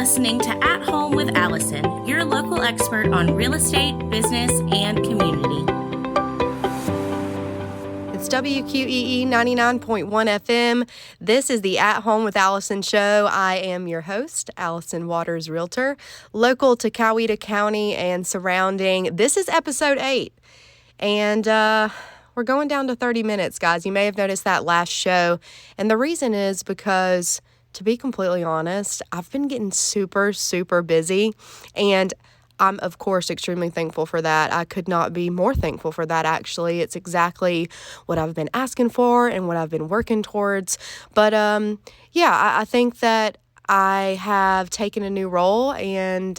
listening to At Home with Allison, your local expert on real estate, business, and community. It's WQEE 99.1 FM. This is the At Home with Allison show. I am your host, Allison Waters, Realtor, local to Coweta County and surrounding. This is Episode 8, and we're going down to 30 minutes, guys. You may have noticed that last show, and the reason is because, to be completely honest, I've been getting super busy, and I'm, of course, extremely thankful for that. I could not be more thankful for that, actually. It's exactly what I've been asking for and what I've been working towards. But, I think that I have taken a new role and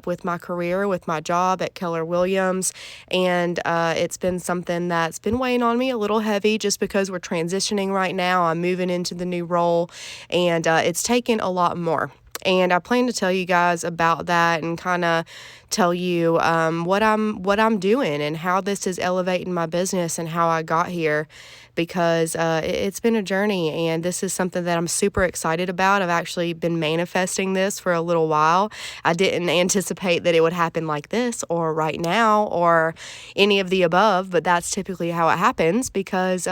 with my career, with my job at Keller Williams, and it's been something that's been weighing on me a little heavy just because we're transitioning right now. I'm moving into the new role, and it's taken a lot more. And I plan to tell you guys about that and kind of tell you what I'm doing and how this is elevating my business and how I got here, because it's been a journey, and this is something that I'm super excited about. I've actually been manifesting this for a little while. I didn't anticipate that it would happen like this or right now or any of the above, but that's typically how it happens because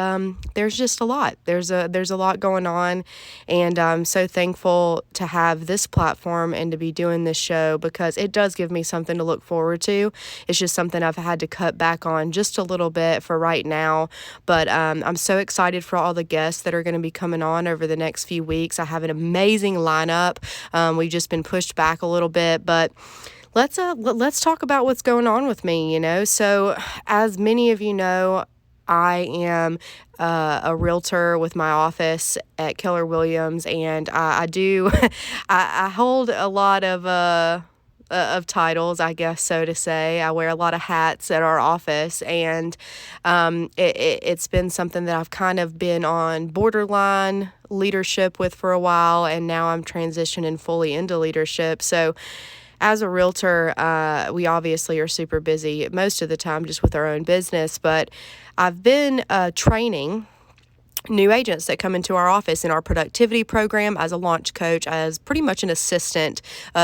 there's just a lot. There's a lot going on, and I'm so thankful to have this platform and to be doing this show because it does give me something to look forward to. It's just something I've had to cut back on just a little bit for right now, but I'm so excited for all the guests that are going to be coming on over the next few weeks. I have an amazing lineup. We've just been pushed back a little bit, but let's talk about what's going on with me, So as many of you know, I am a realtor with my office at Keller Williams, and I do I hold a lot of titles, I guess, so to say. I wear a lot of hats at our office, and it's been something that I've kind of been on borderline leadership with for a while, and now I'm transitioning fully into leadership. So as a realtor, we obviously are super busy most of the time just with our own business, but I've been training new agents that come into our office in our productivity program as a launch coach, as pretty much an assistant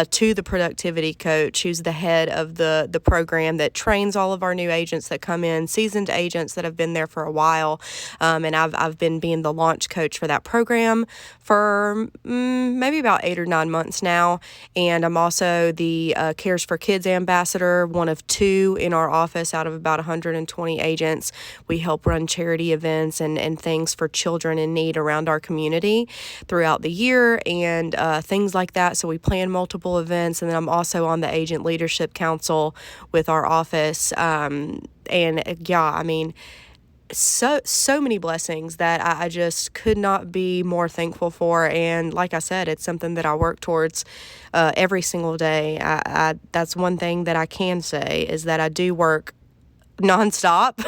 to the productivity coach, who's the head of the program that trains all of our new agents that come in, seasoned agents that have been there for a while. And I've been being the launch coach for that program for maybe about 8 or 9 months now. And I'm also the Cares for Kids ambassador, one of 2 in our office out of about 120 agents. We help run charity events and things for children in need around our community throughout the year and things like that. So we plan multiple events, and then I'm also on the Agent Leadership Council with our office. So many blessings that I just could not be more thankful for. And like I said, it's something that I work towards every single day. That's one thing that I can say is that I do work nonstop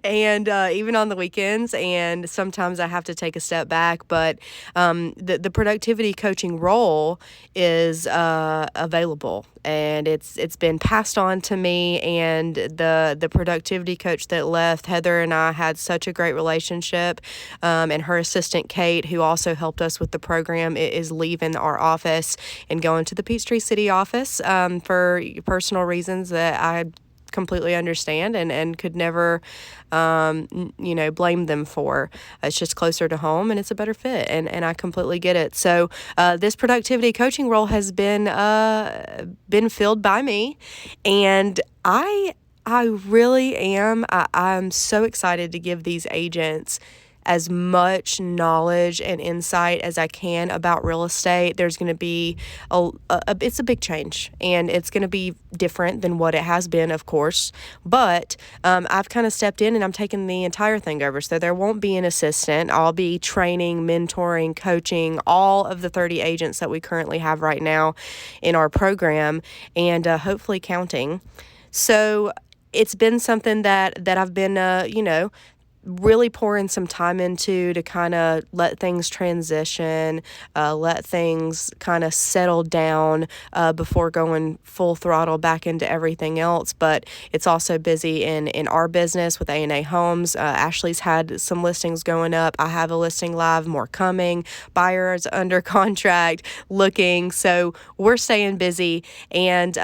and even on the weekends, and sometimes I have to take a step back, but the productivity coaching role is available, and it's been passed on to me. And the productivity coach that left, Heather, and I had such a great relationship, and her assistant Kate, who also helped us with the program, is leaving our office and going to the Peachtree City office for personal reasons that I completely understand and could never blame them for. It's just closer to home and it's a better fit, and I completely get it. So this productivity coaching role has been filled by me, and I really am. I'm so excited to give these agents as much knowledge and insight as I can about real estate. There's going to be it's a big change, and it's going to be different than what it has been, of course, but I've kind of stepped in and I'm taking the entire thing over. So there won't be an assistant. I'll be training, mentoring, coaching all of the 30 agents that we currently have right now in our program, and hopefully counting. So it's been something that I've been really pouring some time into to kind of let things transition, let things kind of settle down before going full throttle back into everything else. But it's also busy in our business with A&A Homes. Ashley's had some listings going up. I have a listing live, more coming. Buyers under contract, looking. So we're staying busy, and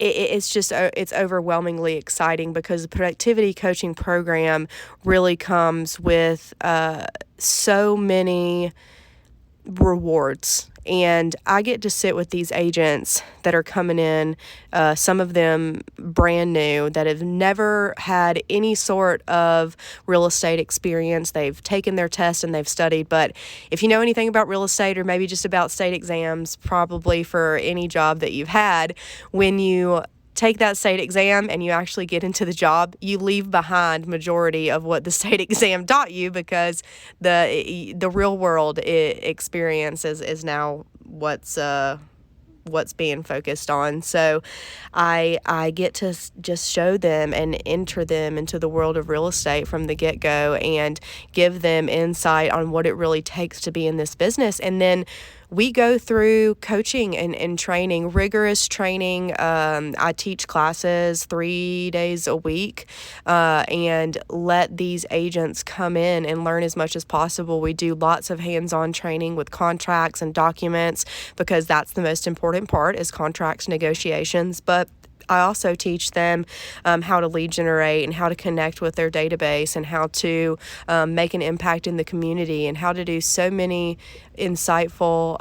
it's overwhelmingly exciting because the productivity coaching program really comes with so many rewards. And I get to sit with these agents that are coming in, some of them brand new, that have never had any sort of real estate experience. They've taken their test and they've studied. But if you know anything about real estate, or maybe just about state exams, probably for any job that you've had, when you take that state exam and you actually get into the job, you leave behind majority of what the state exam taught you, because the real world experience is now what's being focused on. So I get to just show them and enter them into the world of real estate from the get-go and give them insight on what it really takes to be in this business. And then we go through coaching and training, rigorous training. I teach classes 3 days a week, and let these agents come in and learn as much as possible. We do lots of hands-on training with contracts and documents, because that's the most important part, is contracts negotiations. But I also teach them how to lead generate and how to connect with their database, and how to make an impact in the community, and how to do so many insightful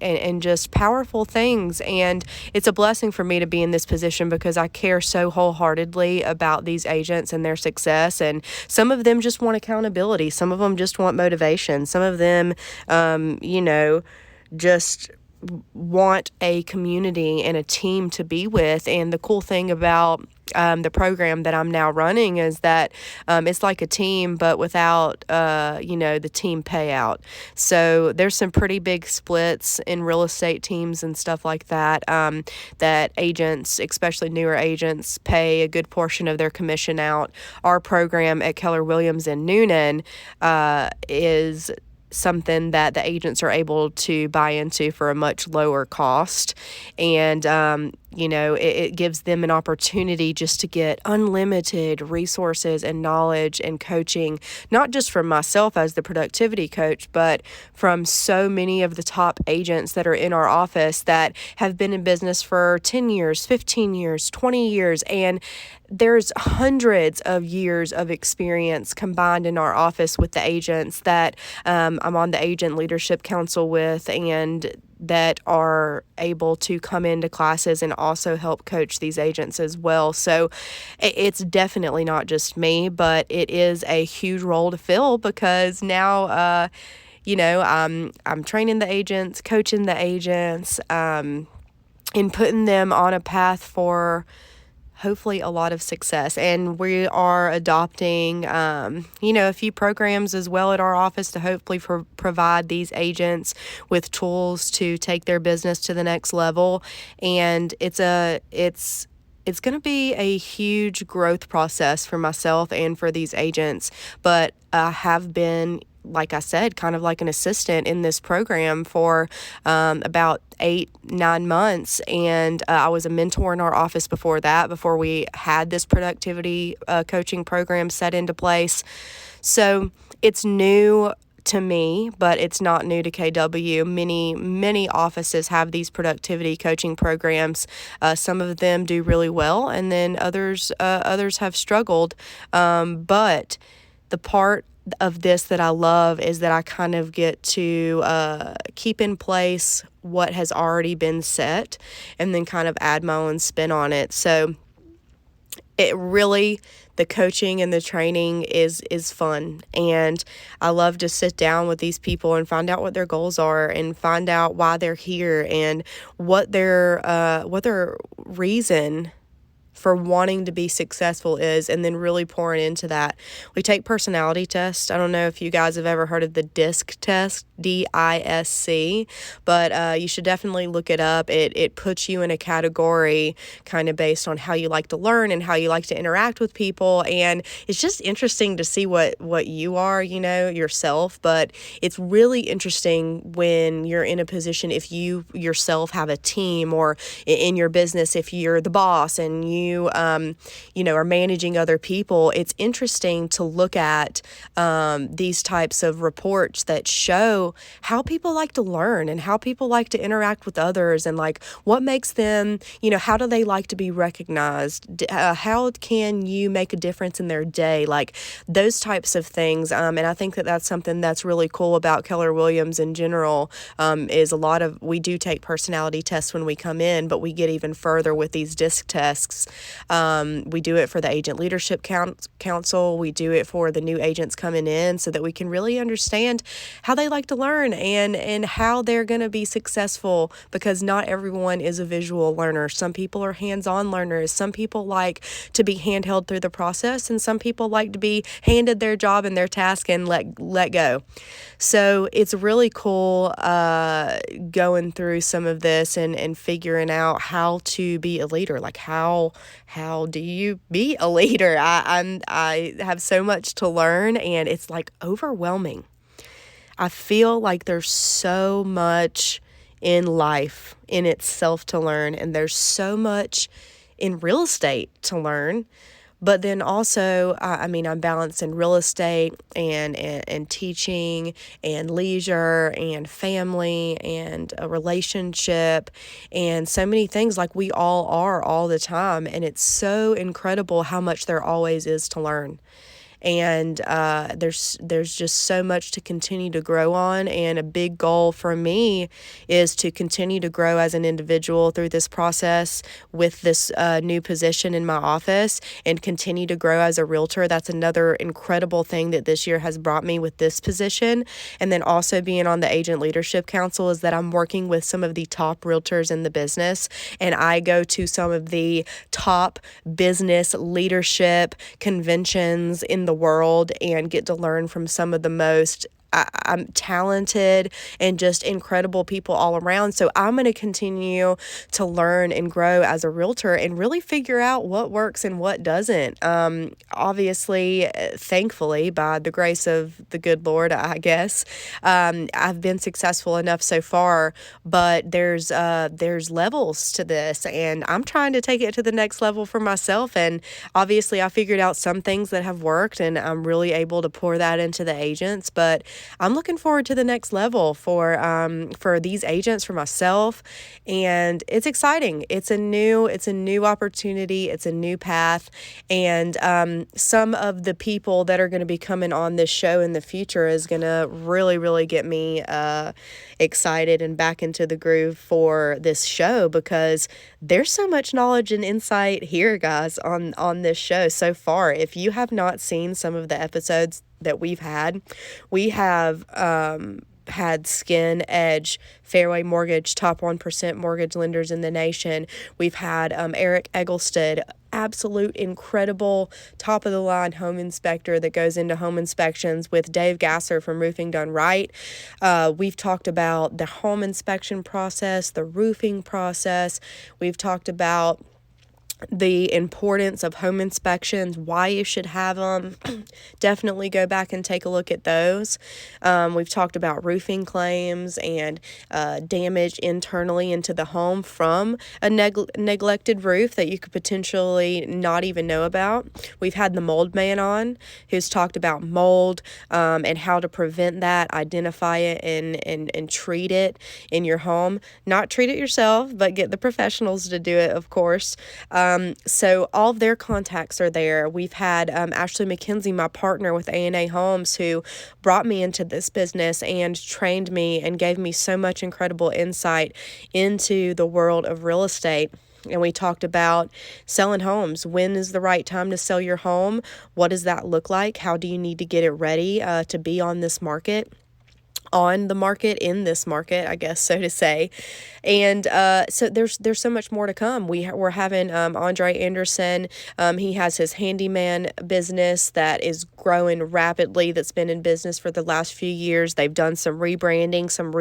and just powerful things. And it's a blessing for me to be in this position, because I care so wholeheartedly about these agents and their success. And some of them just want accountability. Some of them just want motivation. Some of them, just want a community and a team to be with. And the cool thing about the program that I'm now running is that it's like a team, but without the team payout. So there's some pretty big splits in real estate teams and stuff like that, that agents, especially newer agents, pay a good portion of their commission out. Our program at Keller Williams in Noonan is something that the agents are able to buy into for a much lower cost. And it gives them an opportunity just to get unlimited resources and knowledge and coaching, not just from myself as the productivity coach, but from so many of the top agents that are in our office that have been in business for 10 years, 15 years, 20 years. And there's hundreds of years of experience combined in our office with the agents that I'm on the Agent Leadership Council with, and that are able to come into classes and also help coach these agents as well. So it's definitely not just me, but it is a huge role to fill, because now, I'm training the agents, coaching the agents, and putting them on a path for hopefully a lot of success. And we are adopting, a few programs as well at our office to hopefully provide these agents with tools to take their business to the next level. And it's going to be a huge growth process for myself and for these agents. But I have been, like I said, kind of like an assistant in this program for about 8-9 months. And I was a mentor in our office before that, before we had this productivity coaching program set into place. So it's new to me, but it's not new to KW. Many offices have these productivity coaching programs. Some of them do really well, and then others have struggled. But the part of this that I love is that I kind of get to keep in place what has already been set, and then kind of add my own spin on it. So it really, the coaching and the training is fun, and I love to sit down with these people and find out what their goals are, and find out why they're here, and what their reason for wanting to be successful is, and then really pouring into that. We take personality tests. I don't know if you guys have ever heard of the DISC test, DISC, but you should definitely look it up. It puts you in a category kind of based on how you like to learn and how you like to interact with people, and it's just interesting to see what you are, yourself. But it's really interesting when you're in a position, if you yourself have a team, or in your business, if you're the boss and you are managing other people. It's interesting to look at these types of reports that show how people like to learn and how people like to interact with others, and like what makes them, how do they like to be recognized? How can you make a difference in their day? Like those types of things. And I think that that's something that's really cool about Keller Williams in general, is we do take personality tests when we come in, but we get even further with these DISC tests. We do it for the Agent Leadership Council. We do it for the new agents coming in so that we can really understand how they like to learn and how they're going to be successful, because not everyone is a visual learner. Some people are hands-on learners. Some people like to be handheld through the process, and some people like to be handed their job and their task and let go. So it's really cool going through some of this and figuring out how to be a leader. Like how do you be a leader? I have so much to learn, and it's like overwhelming. I feel like there's so much in life in itself to learn, and there's so much in real estate to learn. But then also, I'm balancing real estate and teaching and leisure and family and a relationship and so many things, like we all are all the time. And it's so incredible how much there always is to learn. And there's just so much to continue to grow on. And a big goal for me is to continue to grow as an individual through this process with this new position in my office, and continue to grow as a realtor. That's another incredible thing that this year has brought me with this position. And then also being on the Agent Leadership Council is that I'm working with some of the top realtors in the business, and I go to some of the top business leadership conventions in the world and get to learn from some of the most I'm talented and just incredible people all around. So I'm going to continue to learn and grow as a realtor and really figure out what works and what doesn't. Obviously, thankfully, by the grace of the good Lord, I guess, I've been successful enough so far, but there's levels to this, and I'm trying to take it to the next level for myself. And obviously, I figured out some things that have worked, and I'm really able to pour that into the agents, but I'm looking forward to the next level for these agents, for myself, and it's exciting. It's a new opportunity. It's a new path, and some of the people that are going to be coming on this show in the future is going to really, really get me excited and back into the groove for this show, because there's so much knowledge and insight here, guys, on this show so far. If you have not seen some of the episodes that we have had Skin, Edge, Fairway Mortgage, top 1% mortgage lenders in the nation. We've had Eric Eggleston, absolute incredible top of the line home inspector that goes into home inspections, with Dave Gasser from Roofing Done Right. We've talked about the home inspection process, the roofing process. We've talked about the importance of home inspections, why you should have them. Definitely go back and take a look at those. We've talked about roofing claims and damage internally into the home from a neglected roof that you could potentially not even know about. We've had the mold man on, who's talked about mold and how to prevent that, identify it, and treat it in your home. Not treat it yourself, but get the professionals to do it, of course. So all of their contacts are there. We've had Ashley McKenzie, my partner with A&A Homes, who brought me into this business and trained me and gave me so much incredible insight into the world of real estate. And we talked about selling homes. When is the right time to sell your home? What does that look like? How do you need to get it ready to be on this market? on the market, in this market, I guess, so to say. And so there's so much more to come. We're having Andre Anderson. He has his handyman business that is growing rapidly, that's been in business for the last few years. They've done some rebranding, some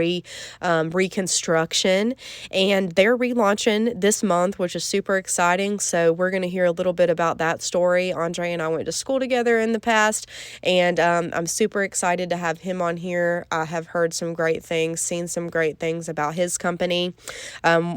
reconstruction, and they're relaunching this month, which is super exciting. So we're going to hear a little bit about that story. Andre and I went to school together in the past, and I'm super excited to have him on here. I have heard some great things, seen some great things about his company.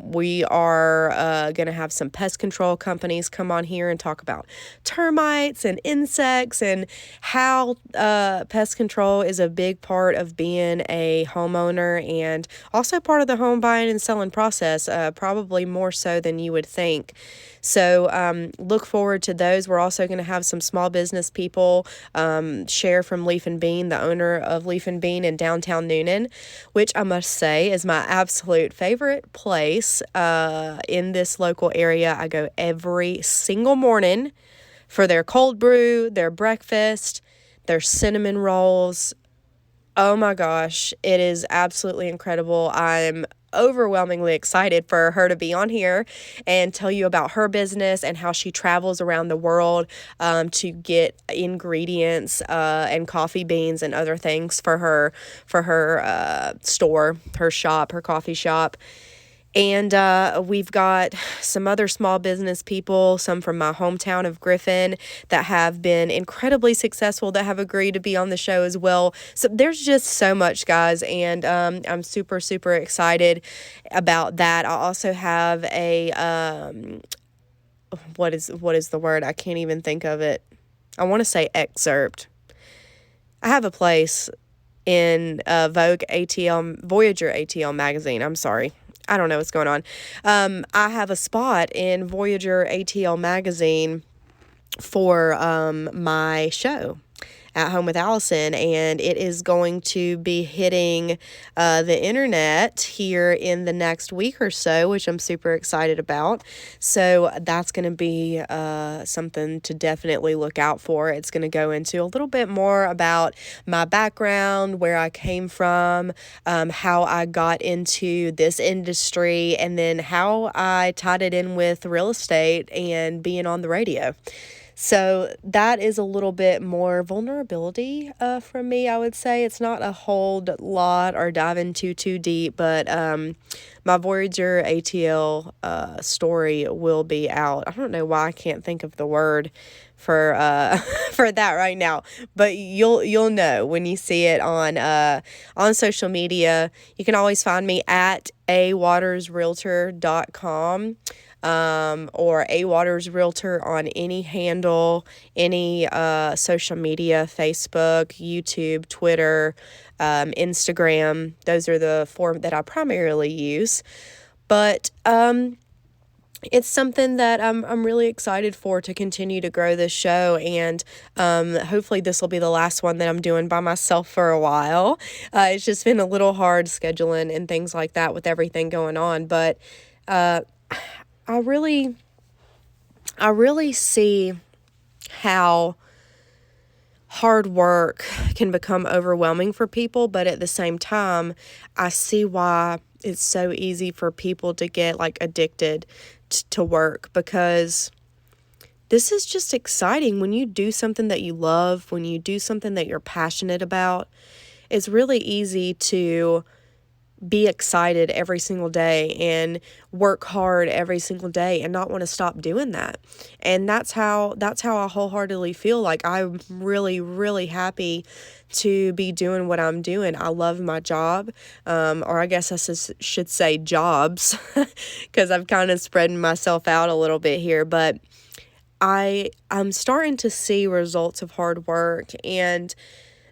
We are going to have some pest control companies come on here and talk about termites and insects and how pest control is a big part of being a homeowner and also part of the home buying and selling process, probably more so than you would think. So look forward to those. We're also going to have some small business people share from Leaf and Bean, the owner of Leaf and Bean in downtown Noonan, which I must say is my absolute favorite place in this local area. I go every single morning for their cold brew, their breakfast, their cinnamon rolls. Oh my gosh, it is absolutely incredible. I'm overwhelmingly excited for her to be on here and tell you about her business and how she travels around the world to get ingredients and coffee beans and other things for her store, her shop, her coffee shop. And we've got some other small business people, some from my hometown of Griffin, that have been incredibly successful, that have agreed to be on the show as well. So there's just so much, guys, and I'm super, super excited about that. I also have a, what is the word? I can't even think of it. I want to say excerpt. I have a place in Voyager ATL magazine. I'm sorry. I don't know what's going on. I have a spot in Voyager ATL magazine for my show, At Home with Allison, and it is going to be hitting the internet here in the next week or so, which I'm super excited about. So that's going to be something to definitely look out for. It's going to go into a little bit more about my background, where I came from, how I got into this industry, and then how I tied it in with real estate and being on the radio. So that is a little bit more vulnerability from me, I would say. It's not a whole lot or dive into too deep, but my Voyager ATL story will be out. I don't know why I can't think of the word for for that right now, but you'll know when you see it on social media. You can always find me at awatersrealtor.com. Or A Waters Realtor on any handle, any social media, Facebook, YouTube, Twitter, Instagram. Those are the four that I primarily use. But it's something that I'm really excited for, to continue to grow this show, and hopefully this will be the last one that I'm doing by myself for a while. It's just been a little hard scheduling and things like that with everything going on, but I really see how hard work can become overwhelming for people, but at the same time, I see why it's so easy for people to get like addicted to work, because this is just exciting. When you do something that you love, when you do something that you're passionate about, it's really easy to be excited every single day and work hard every single day and not want to stop doing that. And that's how I wholeheartedly feel. Like, I'm really, really happy to be doing what I'm doing. I love my job, or I guess I should say jobs, because I've kind of spreading myself out a little bit here, but I'm starting to see results of hard work, and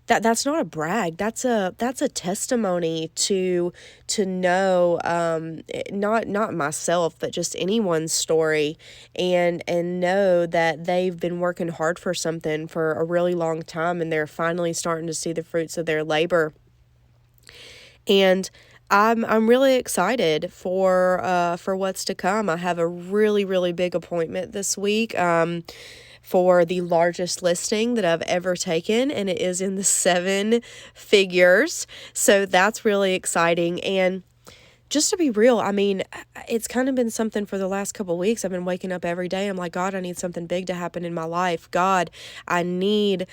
that's not a brag. That's a testimony to know, not myself, but just anyone's story, and know that they've been working hard for something for a really long time, and they're finally starting to see the fruits of their labor. And I'm really excited for what's to come. I have a really, really big appointment this week. for the largest listing that I've ever taken, and it is in the 7 figures. So that's really exciting. And just to be real, I mean, it's kind of been something for the last couple of weeks. I've been waking up every day. I'm like, God, I need something big to happen in my life. God, I need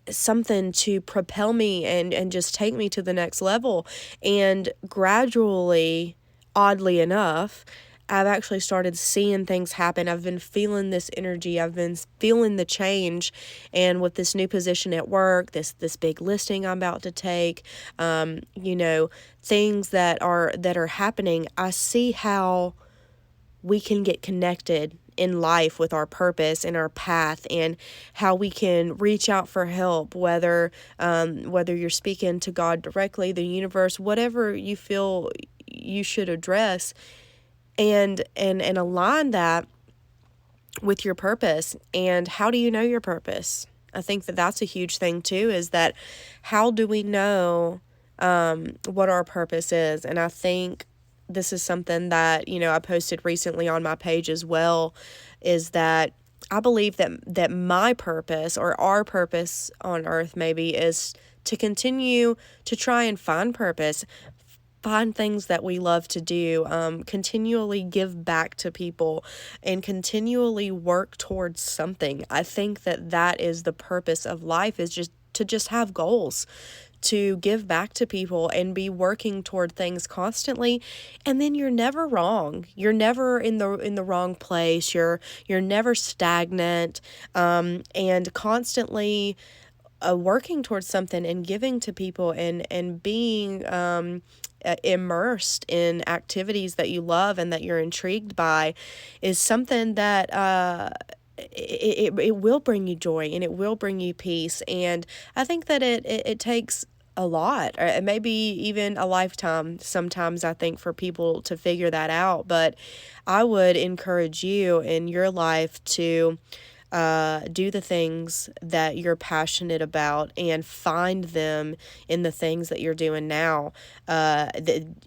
something to propel me and just take me to the next level. And gradually, oddly enough, I've actually started seeing things happen. I've been feeling this energy. I've been feeling the change. And with this new position at work, this big listing I'm about to take, things that are happening, I see how we can get connected in life with our purpose and our path, and how we can reach out for help, whether you're speaking to God directly, the universe, whatever you feel you should address, and align that with your purpose. And how do you know your purpose? I think that that's a huge thing too, is that how do we know what our purpose is? And I think this is something that, I posted recently on my page as well, is that I believe that my purpose, or our purpose on earth maybe, is to continue to try and find purpose, find things that we love to do, continually give back to people, and continually work towards something. I think that is the purpose of life, is just to have goals, to give back to people and be working toward things constantly. And then you're never wrong. You're never in the wrong place. You're never stagnant, and constantly working towards something and giving to people and being immersed in activities that you love and that you're intrigued by is something that it will bring you joy, and it will bring you peace. And I think that it takes a lot, or maybe even a lifetime sometimes, I think, for people to figure that out. But I would encourage you in your life to do the things that you're passionate about, and find them in the things that you're doing now.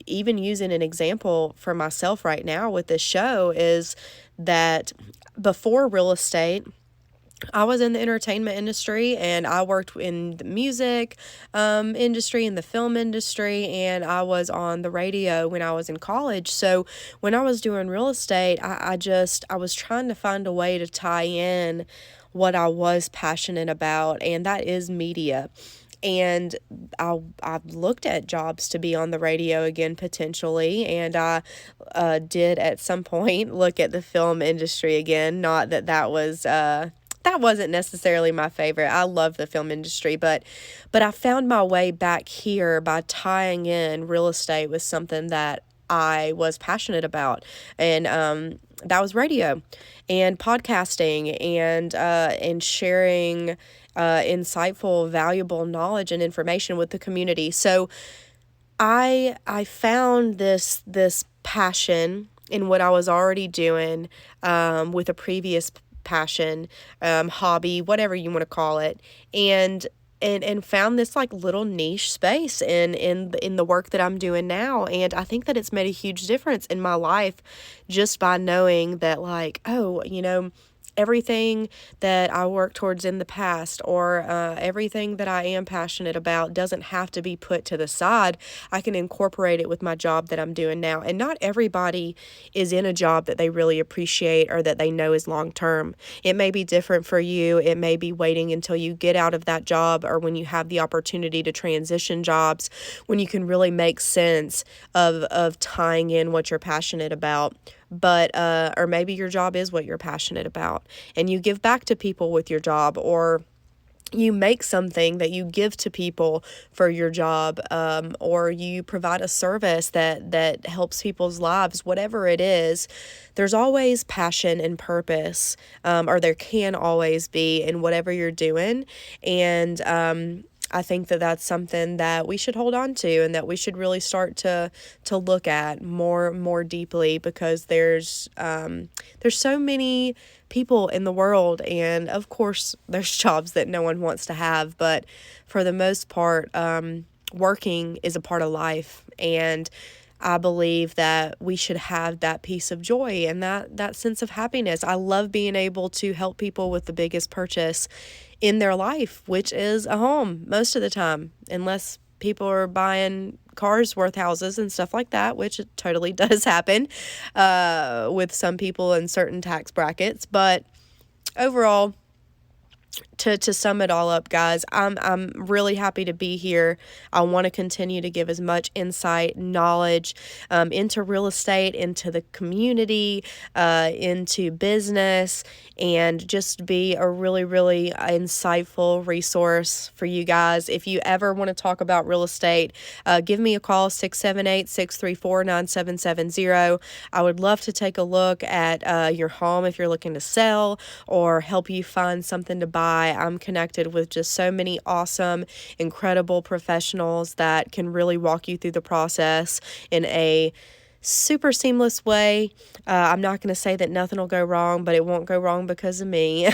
Even using an example for myself right now with this show is that before real estate, I was in the entertainment industry, and I worked in the music industry, in the film industry, and I was on the radio when I was in college. So when I was doing real estate, I was trying to find a way to tie in what I was passionate about, and that is media. And I've looked at jobs to be on the radio again, potentially, and I did at some point look at the film industry again. Not that wasn't necessarily my favorite. I love the film industry, but I found my way back here by tying in real estate with something that I was passionate about, and that was radio and podcasting, and sharing insightful, valuable knowledge and information with the community. So I found this passion in what I was already doing with a previous passion, hobby, whatever you want to call it, and found this like little niche space in the work that I'm doing now. And I think that it's made a huge difference in my life, just by knowing that, like, oh, everything that I worked towards in the past, or everything that I am passionate about, doesn't have to be put to the side. I can incorporate it with my job that I'm doing now. And not everybody is in a job that they really appreciate or that they know is long term. It may be different for you. It may be waiting until you get out of that job, or when you have the opportunity to transition jobs, when you can really make sense of tying in what you're passionate about. But or maybe your job is what you're passionate about, and you give back to people with your job, or you make something that you give to people for your job, or you provide a service that helps people's lives. Whatever it is, there's always passion and purpose, or there can always be, in whatever you're doing. And I think that that's something that we should hold on to, and that we should really start to look at more deeply, because there's so many people in the world, and of course there's jobs that no one wants to have, but for the most part, working is a part of life. And I believe that we should have that piece of joy and that sense of happiness. I love being able to help people with the biggest purchase in their life, which is a home most of the time, unless people are buying cars worth houses and stuff like that, which it totally does happen with some people in certain tax brackets. But overall, to sum it all up, guys, I'm really happy to be here. I want to continue to give as much insight, knowledge into real estate, into the community, into business, and just be a really, really insightful resource for you guys. If you ever want to talk about real estate, give me a call, 678-634-9770. I would love to take a look at your home if you're looking to sell or help you find something to buy. I'm connected with just so many awesome, incredible professionals that can really walk you through the process in a super seamless way. I'm not going to say that nothing will go wrong, but it won't go wrong because of me.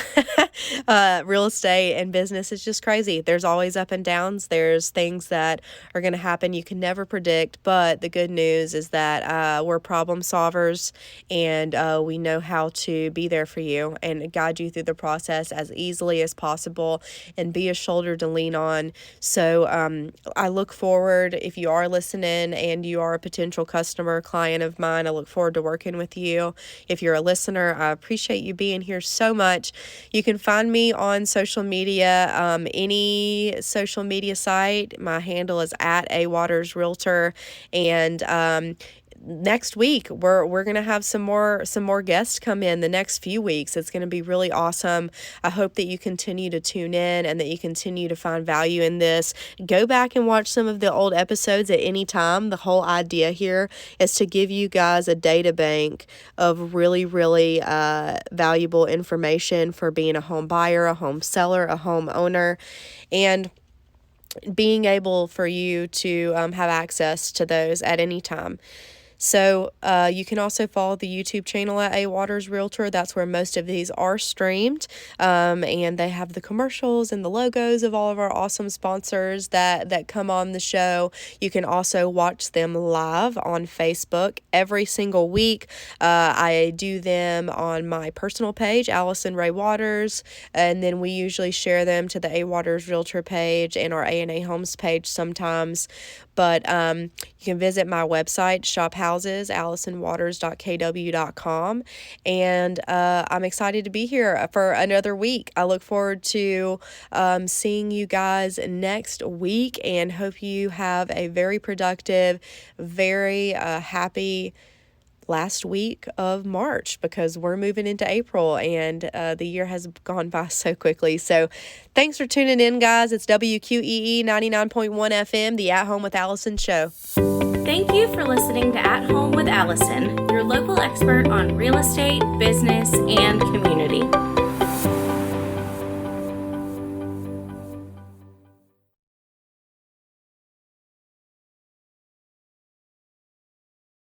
Real estate and business is just crazy. There's always up and downs. There's things that are going to happen you can never predict, but the good news is that we're problem solvers, and we know how to be there for you and guide you through the process as easily as possible and be a shoulder to lean on. So I look forward, if you are listening and you are a potential customer, client of mine, I look forward to working with you. If you're a listener, I appreciate you being here so much. You can find me on social media, any social media site. My handle is at A.Waters Realtor, and next week we're gonna have some more guests come in the next few weeks. It's gonna be really awesome. I hope that you continue to tune in and that you continue to find value in this. Go back and watch some of the old episodes at any time. The whole idea here is to give you guys a data bank of really, really valuable information for being a home buyer, a home seller, a home owner, and being able for you to have access to those at any time. So you can also follow the YouTube channel at A.Waters Realtor. That's where most of these are streamed. And they have the commercials and the logos of all of our awesome sponsors that come on the show. You can also watch them live on Facebook every single week. I do them on my personal page, Allison Ray Waters, and then we usually share them to the A.Waters Realtor page and our A&A Homes page sometimes. But you can visit my website, shop houses, AllisonWaters.kw.com. And I'm excited to be here for another week. I look forward to seeing you guys next week and hope you have a very productive, very happy last week of March, because we're moving into April and the year has gone by so quickly. So thanks for tuning in, guys. It's WQEE 99.1 FM, the At Home with Allison show. Thank you for listening to At Home with Allison, your local expert on real estate, business, and community.